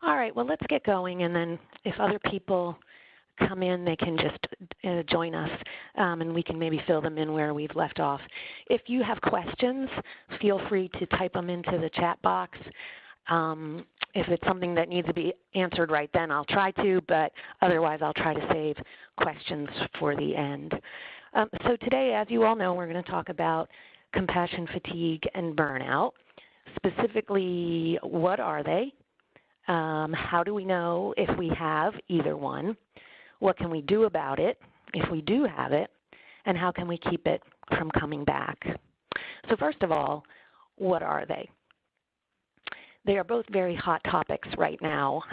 All right, well, let's get going, and then if other people come in, they can just join us, and we can maybe fill them in where we've left off. If you have questions, feel free to type them into the chat box. If it's something that needs to be answered right then, I'll try to, but otherwise I'll try to save questions for the end. So today, as you all know, we're going to talk about compassion fatigue and burnout. Specifically, what are they? How do we know if we have either one? What can we do about it if we do have it? And how can we keep it from coming back? So first of all, what are they? They are both very hot topics right now,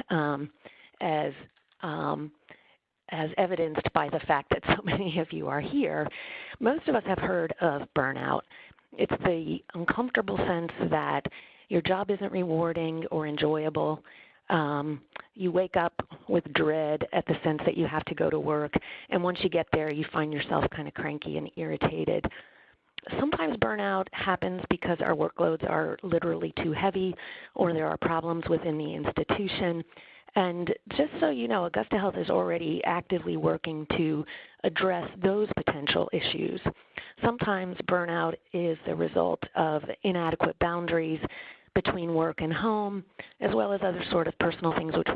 as evidenced by the fact that so many of you are here. Most of us have heard of burnout. It's the uncomfortable sense that your job isn't rewarding or enjoyable. You wake up with dread at the sense that you have to go to work, and once you get there, you find yourself kind of cranky and irritated. Sometimes burnout happens because our workloads are literally too heavy, or there are problems within the institution. And just so you know, Augusta Health is already actively working to address those potential issues. Sometimes burnout is the result of inadequate boundaries between work and home, as well as other sort of personal things, which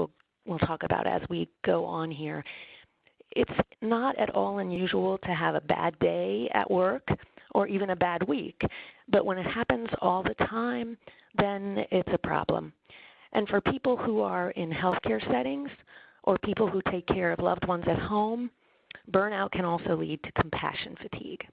we'll talk about as we go on here. It's not at all unusual to have a bad day at work or even a bad week, but when it happens all the time, then it's a problem. And for people who are in healthcare settings or people who take care of loved ones at home, burnout can also lead to compassion fatigue.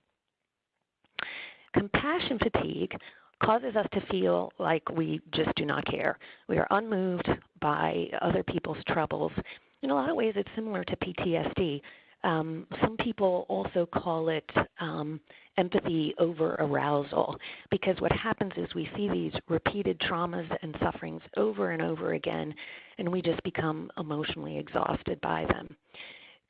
Compassion fatigue causes us to feel like we just do not care. We are unmoved by other people's troubles. In a lot of ways, it's similar to PTSD. Some people also call it empathy over arousal, because what happens is we see these repeated traumas and sufferings over and over again, and we just become emotionally exhausted by them.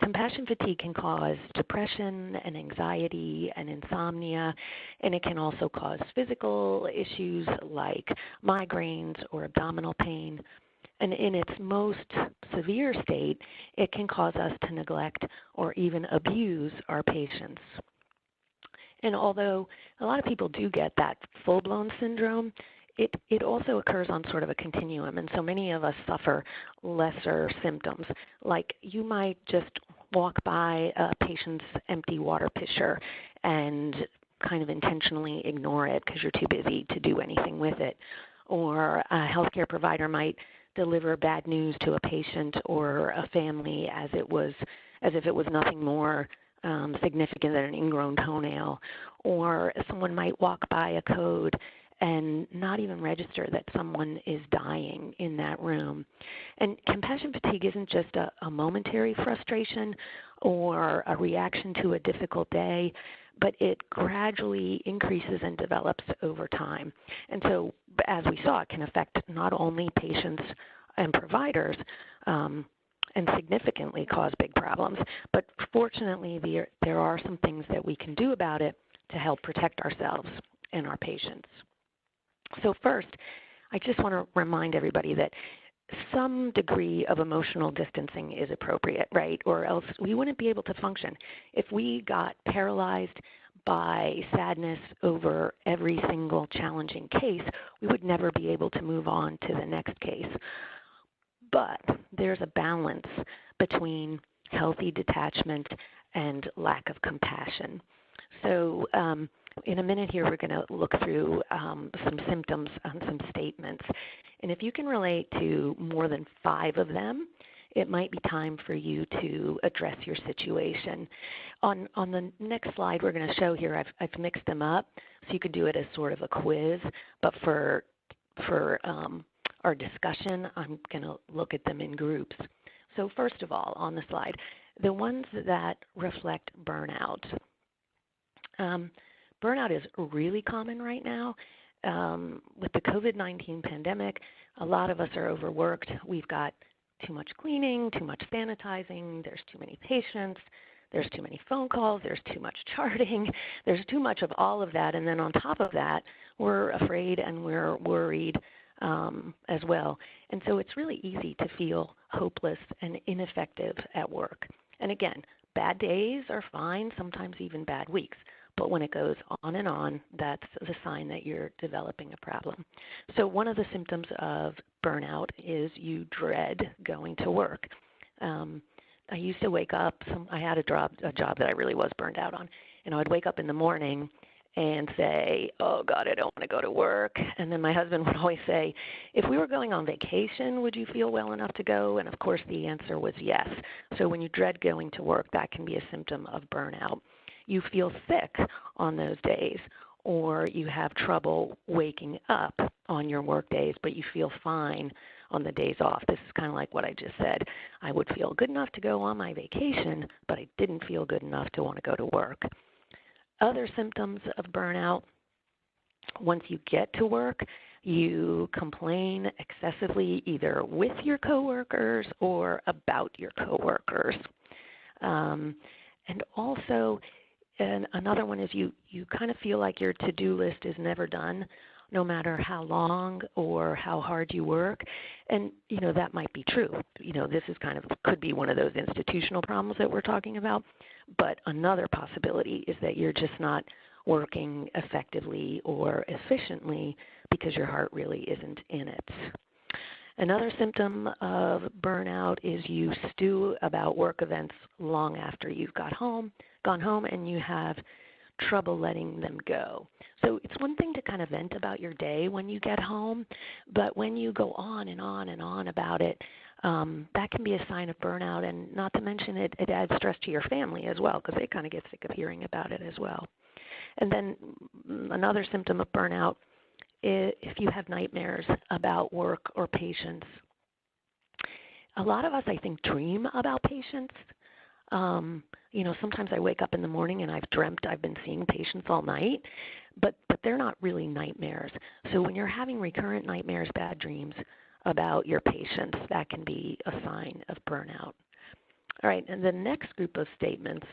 Compassion fatigue can cause depression and anxiety and insomnia, and it can also cause physical issues like migraines or abdominal pain. And in its most severe state, it can cause us to neglect or even abuse our patients. And although a lot of people do get that full-blown syndrome, it also occurs on sort of a continuum, and so many of us suffer lesser symptoms. Like you might just walk by a patient's empty water pitcher and kind of intentionally ignore it because you're too busy to do anything with it. Or a healthcare provider might deliver bad news to a patient or a family as if it was nothing more significant than an ingrown toenail. Or someone might walk by a code and not even register that someone is dying in that room. And compassion fatigue isn't just a momentary frustration or a reaction to a difficult day, but it gradually increases and develops over time. And so, as we saw, it can affect not only patients and providers and significantly cause big problems, but fortunately there are some things that we can do about it to help protect ourselves and our patients. So first, I just want to remind everybody that some degree of emotional distancing is appropriate, right? Or else we wouldn't be able to function. If we got paralyzed by sadness over every single challenging case, we would never be able to move on to the next case. But there's a balance between healthy detachment and lack of compassion. So in a minute here, we're going to look through some symptoms and some statements. And if you can relate to more than 5 of them, it might be time for you to address your situation. On the next slide we're going to show here, I've mixed them up, so you could do it as sort of a quiz. But for our discussion, I'm going to look at them in groups. So first of all, on the slide, the ones that reflect burnout. Burnout is really common right now. With the COVID-19 pandemic, a lot of us are overworked. We've got too much cleaning, too much sanitizing, there's too many patients, there's too many phone calls, there's too much charting, there's too much of all of that. And then on top of that, we're afraid and we're worried as well. And so it's really easy to feel hopeless and ineffective at work. And again, bad days are fine, sometimes even bad weeks. But when it goes on and on, that's the sign that you're developing a problem. So one of the symptoms of burnout is you dread going to work. I used to wake up, I had a job that I really was burned out on, and I would wake up in the morning and say, oh, God, I don't want to go to work. And then my husband would always say, if we were going on vacation, would you feel well enough to go? And, of course, the answer was yes. So when you dread going to work, that can be a symptom of burnout. You feel sick on those days, or you have trouble waking up on your work days, but you feel fine on the days off. This is kind of like what I just said. I would feel good enough to go on my vacation, but I didn't feel good enough to want to go to work. Other symptoms of burnout, once you get to work, you complain excessively either with your coworkers or about your coworkers. And also, another one is you kind of feel like your to-do list is never done, no matter how long or how hard you work. And, that might be true. This is could be one of those institutional problems that we're talking about. But another possibility is that you're just not working effectively or efficiently because your heart really isn't in it. Another symptom of burnout is you stew about work events long after you've gone home, and you have trouble letting them go. So it's one thing to kind of vent about your day when you get home, but when you go on and on and on about it, that can be a sign of burnout, and not to mention it adds stress to your family as well, because they kind of get sick of hearing about it as well. And then another symptom of burnout, if you have nightmares about work or patients. A lot of us, I think, dream about patients. Sometimes I wake up in the morning and I've dreamt I've been seeing patients all night, but they're not really nightmares. So when you're having recurrent nightmares, bad dreams about your patients, that can be a sign of burnout. All right, and the next group of statements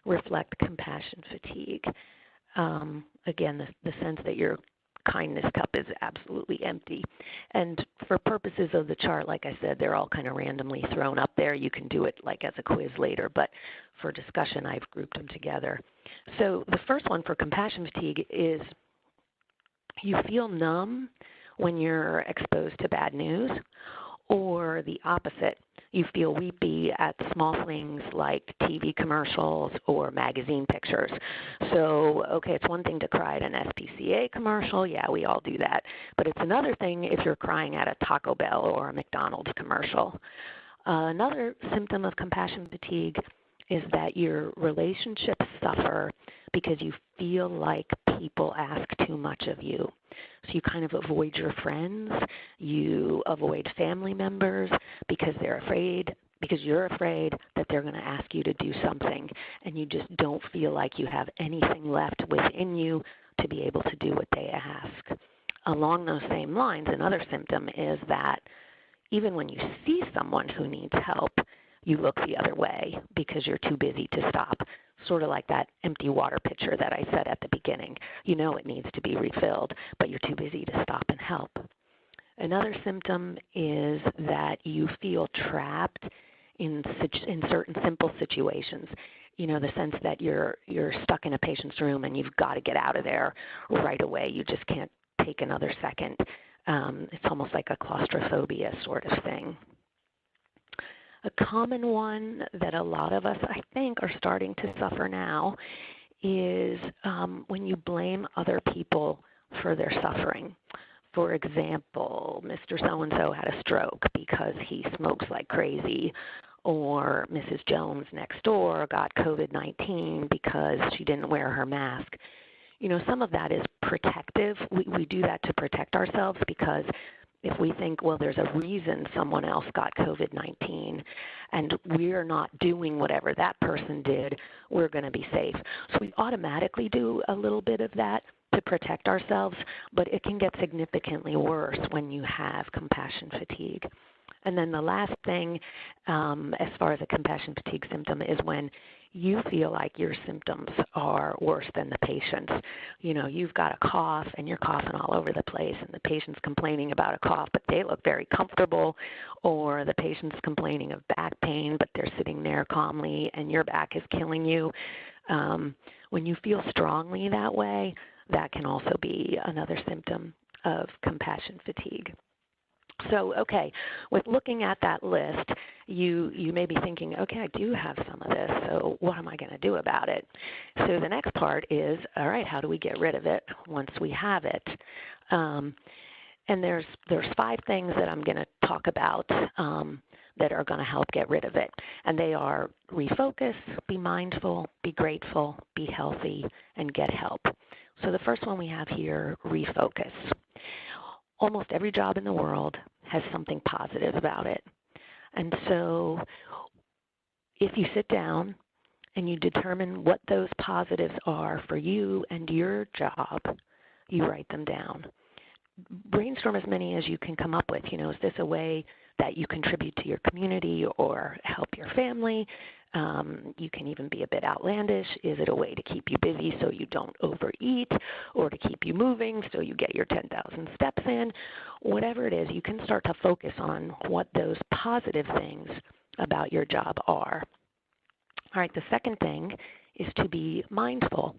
reflect compassion fatigue. Again, the sense that your kindness cup is absolutely empty. And for purposes of the chart, like I said, they're all kind of randomly thrown up there. You can do it like as a quiz later, but for discussion, I've grouped them together. So the first one for compassion fatigue is you feel numb when you're exposed to bad news, or the opposite. You feel weepy at small things like TV commercials or magazine pictures. So, okay, it's one thing to cry at an SPCA commercial. Yeah, we all do that. But it's another thing if you're crying at a Taco Bell or a McDonald's commercial. Another symptom of compassion fatigue is that your relationships suffer because you feel like people ask too much of you. So you kind of avoid your friends, you avoid family members because you're afraid that they're going to ask you to do something, and you just don't feel like you have anything left within you to be able to do what they ask. Along those same lines, another symptom is that even when you see someone who needs help, you look the other way because you're too busy to stop. Sort of like that empty water pitcher that I said at the beginning. You know it needs to be refilled, but you're too busy to stop and help. Another symptom is that you feel trapped in certain simple situations. The sense that you're stuck in a patient's room and you've got to get out of there right away. You just can't take another second. It's almost like a claustrophobia sort of thing. A common one that a lot of us, I think, are starting to suffer now is when you blame other people for their suffering. For example, Mr. So-and-so had a stroke because he smokes like crazy, or Mrs. Jones next door got COVID-19 because she didn't wear her mask. Some of that is protective. We do that to protect ourselves because if we think, well, there's a reason someone else got COVID-19 and we're not doing whatever that person did, we're going to be safe. So we automatically do a little bit of that to protect ourselves, but it can get significantly worse when you have compassion fatigue. And then the last thing, as far as a compassion fatigue symptom, is when you feel like your symptoms are worse than the patient's. You've got a cough and you're coughing all over the place, and the patient's complaining about a cough, but they look very comfortable, or the patient's complaining of back pain, but they're sitting there calmly and your back is killing you. When you feel strongly that way, that can also be another symptom of compassion fatigue. So, okay, with looking at that list, you may be thinking, okay, I do have some of this, so what am I going to do about it? So the next part is, all right, how do we get rid of it once we have it? And there's 5 things that I'm going to talk about that are going to help get rid of it. And they are refocus, be mindful, be grateful, be healthy, and get help. So the first one we have here, refocus. Almost every job in the world has something positive about it. And so if you sit down and you determine what those positives are for you and your job, you write them down. Brainstorm as many as you can come up with. Is this a way that you contribute to your community or help your family? You can even be a bit outlandish. Is it a way to keep you busy so you don't overeat, or to keep you moving so you get your 10,000 steps in? Whatever it is, you can start to focus on what those positive things about your job are. All right, the second thing is to be mindful.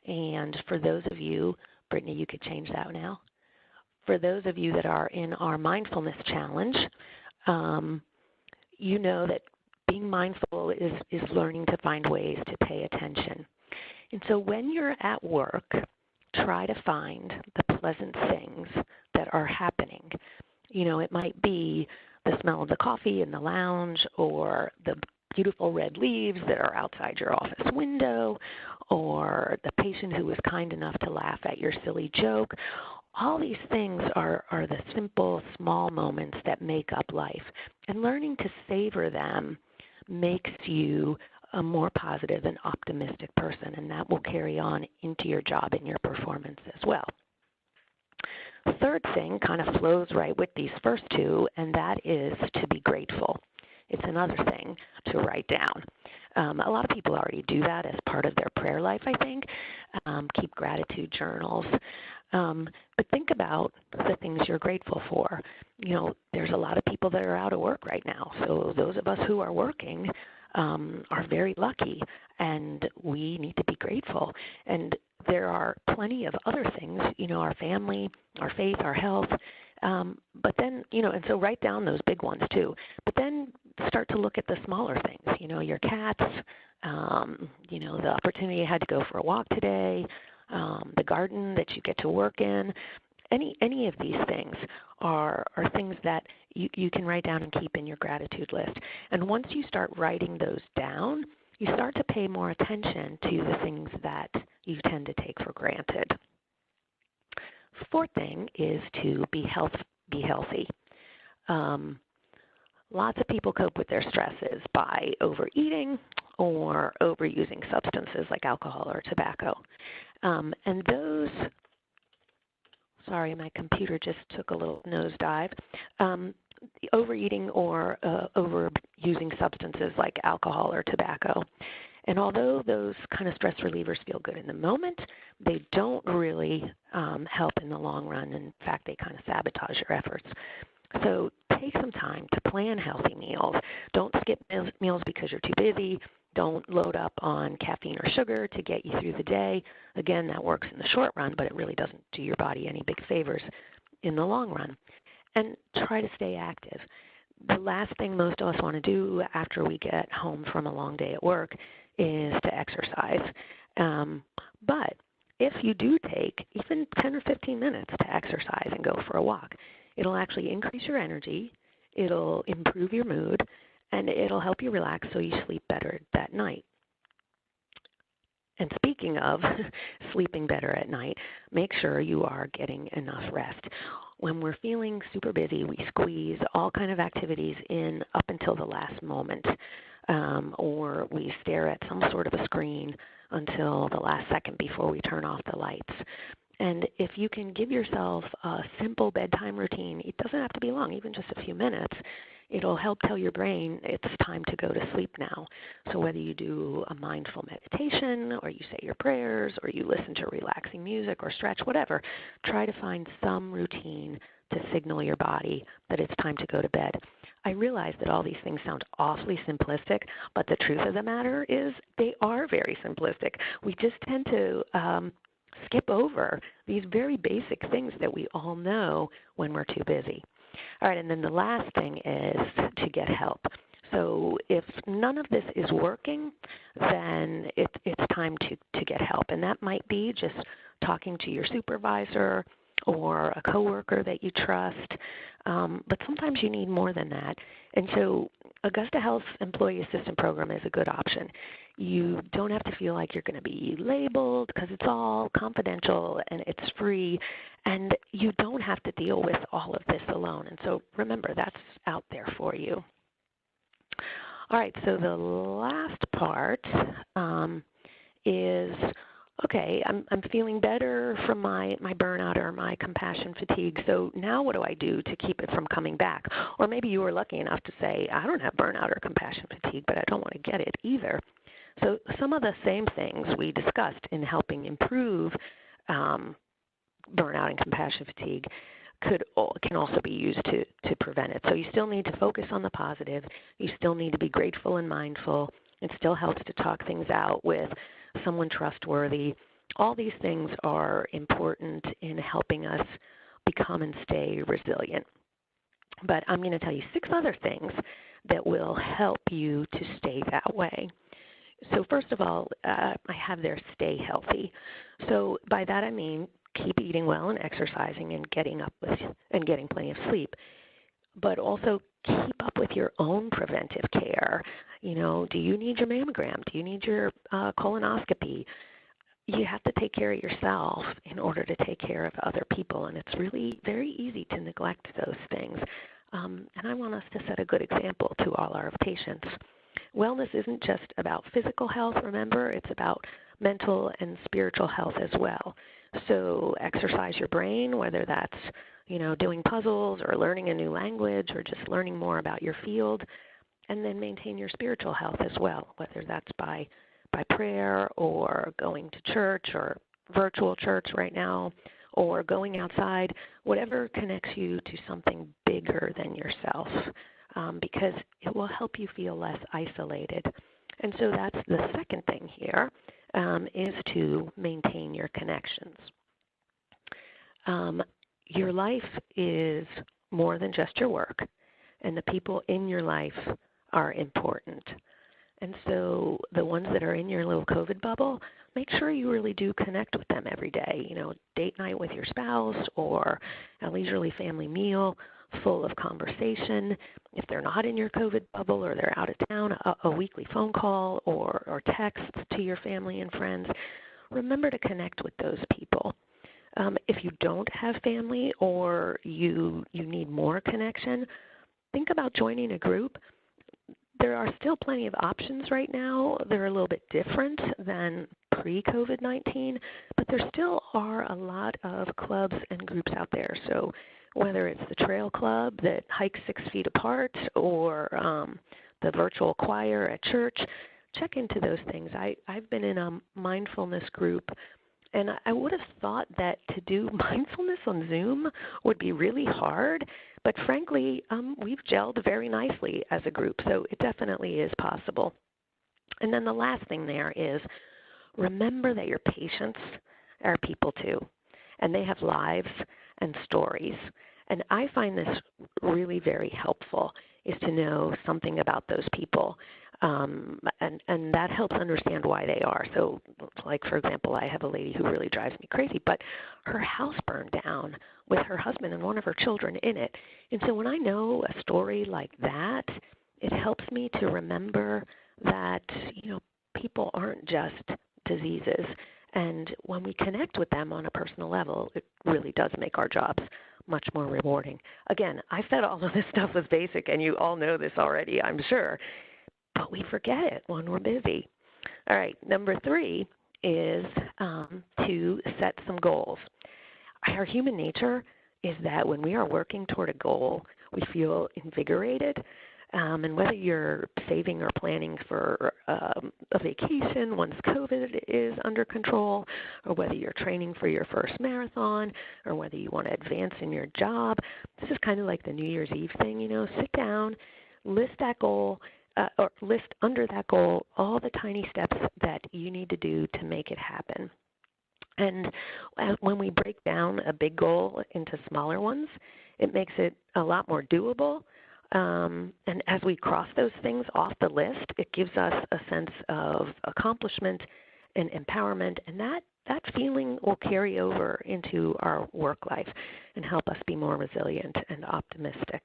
And for those of you, Brittany, you could change that now. For those of you that are in our mindfulness challenge, you know that being mindful is learning to find ways to pay attention. And so when you're at work, try to find the pleasant things that are happening. It might be the smell of the coffee in the lounge, or the beautiful red leaves that are outside your office window, or the patient who was kind enough to laugh at your silly joke. All these things are the simple, small moments that make up life. And learning to savor them makes you a more positive and optimistic person, and that will carry on into your job and your performance as well. The third thing kind of flows right with these first 2, and that is to be grateful. It's another thing to write down. A lot of people already do that as part of their prayer life, I think. Keep gratitude journals. But think about the things you're grateful for. There's a lot of people that are out of work right now. So those of us who are working are very lucky, and we need to be grateful. And there are plenty of other things, our family, our faith, our health. But then, and so write down those big ones too. But then start to look at the smaller things, your cats, the opportunity you had to go for a walk today, the garden that you get to work in. Any of these things are things that you can write down and keep in your gratitude list. And once you start writing those down, you start to pay more attention to the things that you tend to take for granted. Fourth thing is to be healthy. Lots of people cope with their stresses by overeating or overusing substances like alcohol or tobacco. And those, sorry, my computer just took a little nosedive. Overeating or overusing substances like alcohol or tobacco. And although those kind of stress relievers feel good in the moment, they don't really help in the long run. In fact, they kind of sabotage your efforts. So take some time to plan healthy meals. Don't skip meals because you're too busy. Don't load up on caffeine or sugar to get you through the day. Again, that works in the short run, but it really doesn't do your body any big favors in the long run. And try to stay active. The last thing most of us want to do after we get home from a long day at work is to exercise. But if you do take even 10 or 15 minutes to exercise and go for a walk, it'll actually increase your energy, it'll improve your mood, and it'll help you relax so you sleep better that night. And speaking of sleeping better at night, make sure you are getting enough rest. When we're feeling super busy, we squeeze all kind of activities in up until the last moment, or we stare at some sort of a screen until the last second before we turn off the lights. And if you can give yourself a simple bedtime routine, it doesn't have to be long, even just a few minutes, it'll help tell your brain it's time to go to sleep now. So whether you do a mindful meditation or you say your prayers or you listen to relaxing music or stretch, whatever, try to find some routine to signal your body that it's time to go to bed. I realize that all these things sound awfully simplistic, but the truth of the matter is they are very simplistic. We just tend to skip over these very basic things that we all know when we're too busy. All right, and then the last thing is to get help. So if none of this is working, then it's time to get help. And that might be just talking to your supervisor or a coworker that you trust. But sometimes you need more than that. And so Augusta Health's Employee Assistance Program is a good option. You don't have to feel like you're going to be labeled because it's all confidential and it's free. And you don't have to deal with all of this alone. And so remember, that's out there for you. All right, so the last part is, okay, I'm feeling better from my burnout or my compassion fatigue, so now what do I do to keep it from coming back? Or maybe you were lucky enough to say, I don't have burnout or compassion fatigue, but I don't want to get it either. So some of the same things we discussed in helping improve burnout and compassion fatigue can also be used to prevent it. So you still need to focus on the positive. You still need to be grateful and mindful. It still helps to talk things out with someone trustworthy. All these things are important in helping us become and stay resilient. But I'm going to tell you 6 other things that will help you to stay that way. So first of all, I have there stay healthy. So by that I mean keep eating well and exercising and getting up with and getting plenty of sleep, but also keep up with your own preventive care. You know, do you need your mammogram? Do you need your colonoscopy? You have to take care of yourself in order to take care of other people, and it's really very easy to neglect those things. And I want us to set a good example to all our patients. Wellness isn't just about physical health, remember, it's about mental and spiritual health as well. So exercise your brain, whether that's, you know, doing puzzles or learning a new language or just learning more about your field, and then maintain your spiritual health as well, whether that's by prayer or going to church or virtual church right now or going outside, whatever connects you to something bigger than yourself, because it will help you feel less isolated. And so that's the second thing here, is to maintain your connections. Your life is more than just your work, and the people in your life are important. And so the ones that are in your little COVID bubble, make sure you really do connect with them every day. You know, date night with your spouse or a leisurely family meal full of conversation. If they're not in your COVID bubble or they're out of town, a weekly phone call or text to your family and friends. Remember to connect with those people. If you don't have family or you need more connection, think about joining a group. There are still plenty of options right now. They're a little bit different than pre-COVID-19, but there still are a lot of clubs and groups out there. So whether it's the trail club that hikes 6 feet apart or the virtual choir at church, check into those things. I've been in a mindfulness group, and I would have thought that to do mindfulness on Zoom would be really hard, but frankly, we've gelled very nicely as a group, so it definitely is possible. And then the last thing there is remember that your patients are people too, and they have lives and stories. And I find this really very helpful, is to know something about those people. And that helps understand why they are. So, like, for example, I have a lady who really drives me crazy, but her house burned down with her husband and one of her children in it. And so when I know a story like that, it helps me to remember that, you know, people aren't just diseases. And when we connect with them on a personal level, it really does make our jobs much more rewarding. Again, I said all of this stuff was basic, and you all know this already, I'm sure. But we forget it when we're busy. All right, number 3 is to set some goals. Our human nature is that when we are working toward a goal, we feel invigorated. And whether you're saving or planning for a vacation once COVID is under control, or whether you're training for your first marathon, or whether you want to advance in your job, this is kind of like the New Year's Eve thing, sit down, list that goal, or list under that goal all the tiny steps that you need to do to make it happen. And when we break down a big goal into smaller ones, it makes it a lot more doable. And as we cross those things off the list, it gives us a sense of accomplishment and empowerment, and that feeling will carry over into our work life and help us be more resilient and optimistic.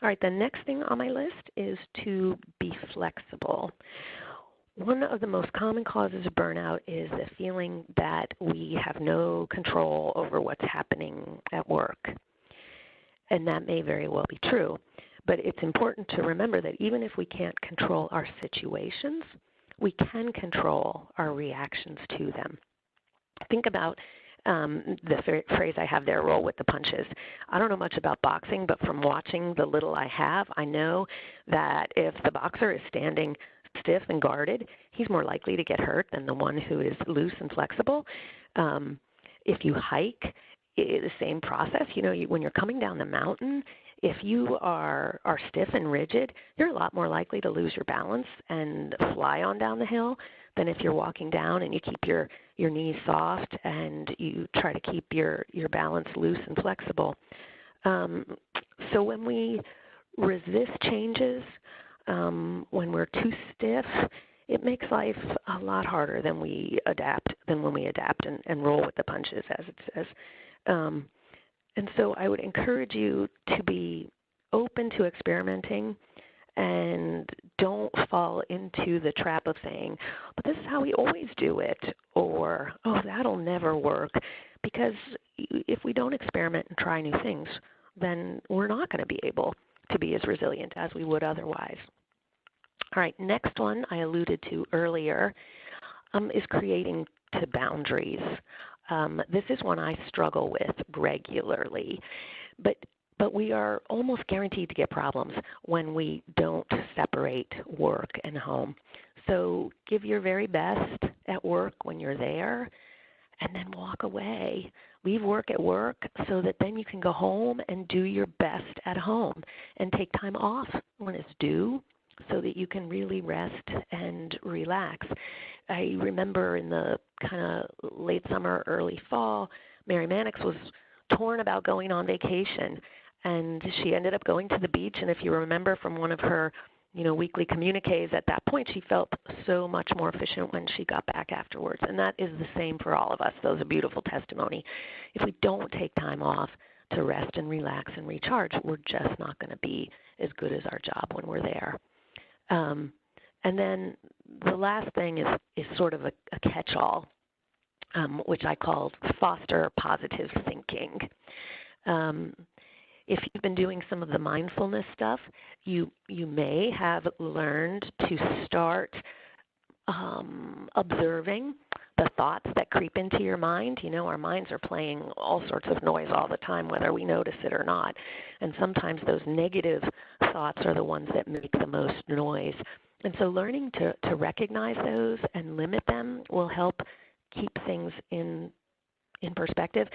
All right, the next thing on my list is to be flexible. One of the most common causes of burnout is the feeling that we have no control over what's happening at work. And that may very well be true. But it's important to remember that even if we can't control our situations, we can control our reactions to them. Think about the phrase I have there, roll with the punches. I don't know much about boxing, but from watching the little I have, I know that if the boxer is standing stiff and guarded, he's more likely to get hurt than the one who is loose and flexible. If you hike, the same process. When you're coming down the mountain, if you are stiff and rigid, you're a lot more likely to lose your balance and fly on down the hill than if you're walking down and you keep your knees soft and you try to keep your balance loose and flexible. So when we resist changes, when we're too stiff, it makes life a lot harder than when we adapt and roll with the punches, as it says. And so I would encourage you to be open to experimenting and don't fall into the trap of saying, but this is how we always do it, or, oh, that'll never work. Because if we don't experiment and try new things, then we're not going to be able to be as resilient as we would otherwise. All right, next one I alluded to earlier is creating boundaries. This is one I struggle with regularly, but we are almost guaranteed to get problems when we don't separate work and home. So give your very best at work when you're there, and then walk away. Leave work at work so that then you can go home and do your best at home, and take time off when it's due so that you can really rest and relax. I remember in the kind of late summer, early fall, Mary Mannix was torn about going on vacation, and she ended up going to the beach. And if you remember from one of her weekly communiques at that point, she felt so much more efficient when she got back afterwards. And that is the same for all of us. That was a beautiful testimony. If we don't take time off to rest and relax and recharge, we're just not going to be as good as our job when we're there. And then the last thing is sort of a catch-all, which I call foster positive thinking. If you've been doing some of the mindfulness stuff, you may have learned to start observing the thoughts that creep into your mind. Our minds are playing all sorts of noise all the time, whether we notice it or not. And sometimes those negative thoughts are the ones that make the most noise. And so learning to recognize those and limit them will help keep things in perspective.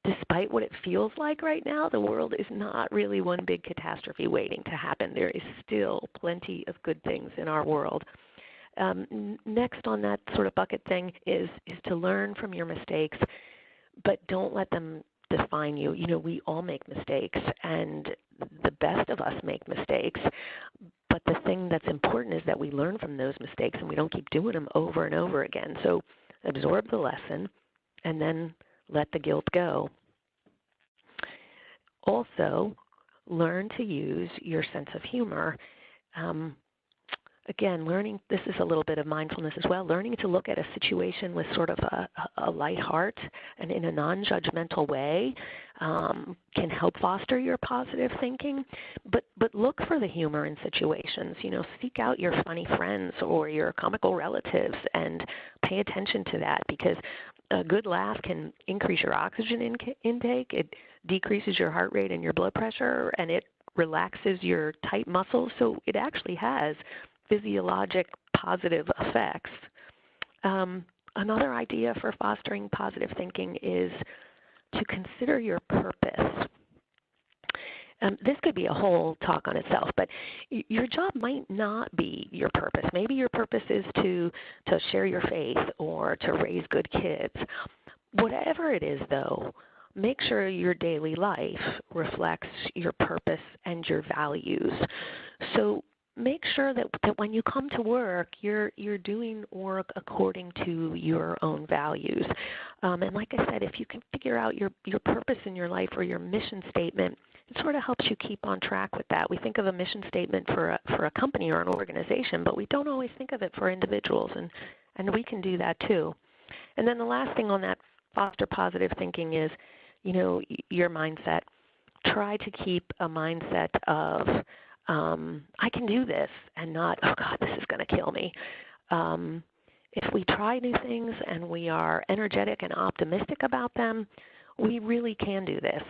Despite what it feels like right now, the world is not really one big catastrophe waiting to happen. There is still plenty of good things in our world. Next on that sort of bucket thing is to learn from your mistakes, but don't let them define you. We all make mistakes, and the best of us make mistakes. But the thing that's important is that we learn from those mistakes and we don't keep doing them over and over again. So absorb the lesson and then let the guilt go. Also, learn to use your sense of humor. Again, this is a little bit of mindfulness as well, learning to look at a situation with sort of a light heart and in a non-judgmental way can help foster your positive thinking. But look for the humor in situations. Seek out your funny friends or your comical relatives and pay attention to that, because a good laugh can increase your oxygen intake. It decreases your heart rate and your blood pressure, and it relaxes your tight muscles. So it actually has physiologic positive effects. Another idea for fostering positive thinking is to consider your purpose. This could be a whole talk on itself, but your job might not be your purpose. Maybe your purpose is to share your faith or to raise good kids. Whatever it is, though, make sure your daily life reflects your purpose and your values. So make sure that when you come to work, you're doing work according to your own values. And like I said, if you can figure out your purpose in your life or your mission statement, it sort of helps you keep on track with that. We think of a mission statement for a company or an organization, but we don't always think of it for individuals, and we can do that too. And then the last thing on that foster positive thinking is, your mindset. Try to keep a mindset of, I can do this, and not, oh God, this is going to kill me. If we try new things and we are energetic and optimistic about them, we really can do this.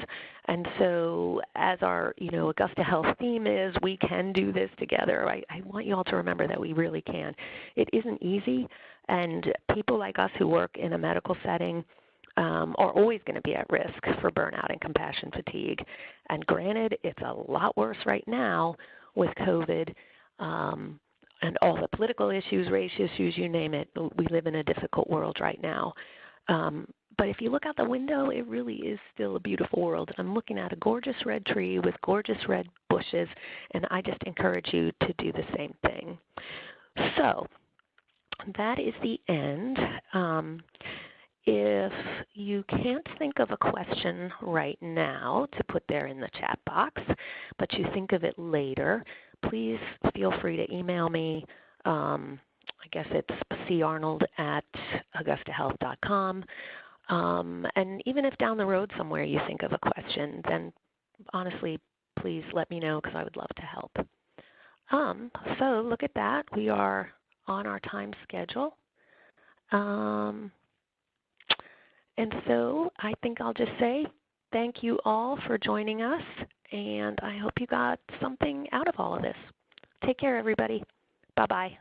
And so as our, Augusta Health theme is, we can do this together. I want you all to remember that we really can. It isn't easy, and people like us who work in a medical setting are always going to be at risk for burnout and compassion fatigue. And granted, it's a lot worse right now with COVID and all the political issues, race issues, you name it. We live in a difficult world right now. But if you look out the window, it really is still a beautiful world. I'm looking at a gorgeous red tree with gorgeous red bushes, and I just encourage you to do the same thing. So that is the end. If you can't think of a question right now to put there in the chat box, but you think of it later, please feel free to email me. I guess it's carnold@augustahealth.com. And even if down the road somewhere you think of a question, then honestly, please let me know because I would love to help. So look at that. We are on our time schedule. And so I think I'll just say thank you all for joining us, and I hope you got something out of all of this. Take care, everybody. Bye-bye.